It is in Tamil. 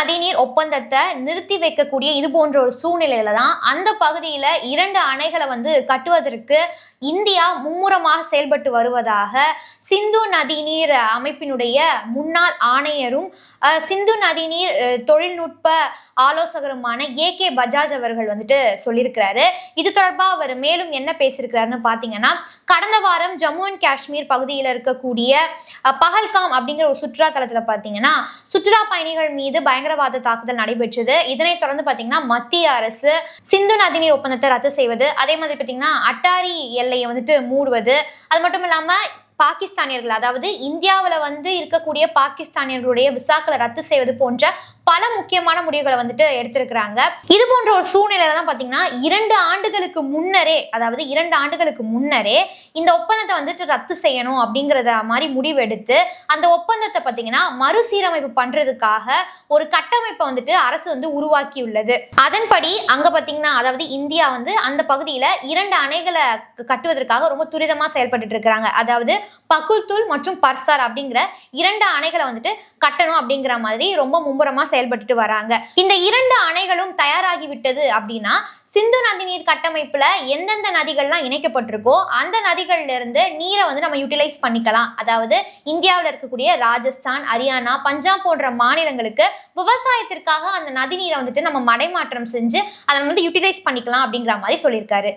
நதிநீர் ஒப்பந்தத்தை நிறுத்தி வைக்கக்கூடிய இது போன்ற ஒரு சூழ்நிலையில தான் அந்த பகுதியில 2 அணைகளை கட்டுவதற்கு இந்தியா மும்முரமாக செயல்பட்டு வருவதாக சிந்து நதிநீர் அமைப்பினுடைய முன்னாள் ஆணையரும் சிந்து நதிநீர் தொழில்நுட்ப ஆலோசகருமான ஏ.கே. பஜாஜ் அவர்கள் சொல்லியிருக்கிறாரு. இது தொடர்பாக அவர் மேலும் என்ன பேசியிருக்கிறாருன்னு பார்த்தீங்கன்னா, கடந்த வாரம் ஜம்மு அண்ட் காஷ்மீர் பகுதியில் இருக்கக்கூடிய பஹல்காம் அப்படிங்கிற ஒரு சுற்றுலா தலத்தில் பார்த்தீங்கன்னா சுற்றுலா பயணிகள் மீது பயங்கரவாத தாக்குதல் நடைபெற்றது. இதனைத் தொடர்ந்து பார்த்தீங்கன்னா மத்திய அரசு சிந்து நதிநீர் ஒப்பந்தத்தை ரத்து செய்வது, அதே மாதிரி பார்த்தீங்கன்னா அட்டாரி எல்லையை மூடுவது, அது மட்டும் இல்லாம பாகிஸ்தானியர்கள், அதாவது இந்தியாவில் இருக்கக்கூடிய பாகிஸ்தானியர்களுடைய விசாக்களை ரத்து செய்வது போன்ற பல முக்கியமான முடிவுகளை எடுத்திருக்கிறாங்க. இது போன்ற ஒரு சூழ்நிலையில தான் பாத்தீங்கன்னா 2 ஆண்டுகளுக்கு முன்னரே, அதாவது 2 ஆண்டுகளுக்கு முன்னரே இந்த ஒப்பந்தத்தை ரத்து செய்யணும் அப்படிங்கறத மாதிரி முடிவு எடுத்து அந்த ஒப்பந்தத்தை பாத்தீங்கன்னா மறுசீரமைப்பு பண்றதுக்காக ஒரு கட்டமைப்பை அரசு உருவாக்கியுள்ளது. அதன்படி அங்க பாத்தீங்கன்னா, அதாவது இந்தியா அந்த பகுதியில 2 அணைகளை கட்டுவதற்காக ரொம்ப துரிதமா செயல்பட்டு இருக்கிறாங்க. அதாவது பகுல்துல் மற்றும் பர்சார் அப்படிங்கிற 2 அணைகளை கட்டணும் அப்படிங்கிற மாதிரி ரொம்ப மும்முரமா செயல்பட்டு வராங்க. இந்த 2 அணைகளும் தயாராகி விட்டது அப்படின்னா சிந்து நதிநீர் கட்டமைப்புல எந்தெந்த நதிகள்லாம் இணைக்கப்பட்டிருக்கோ அந்த நதிகள்ல இருந்து நீரை நம்ம யூட்டிலைஸ் பண்ணிக்கலாம். அதாவது இந்தியாவில் இருக்கக்கூடிய ராஜஸ்தான், ஹரியானா, பஞ்சாப் போன்ற மாநிலங்களுக்கு விவசாயத்திற்காக அந்த நதி நீரை நம்ம மடைமாற்றம் செஞ்சு அதை யூட்டிலைஸ் பண்ணிக்கலாம் அப்படிங்கிற மாதிரி சொல்லியிருக்காரு.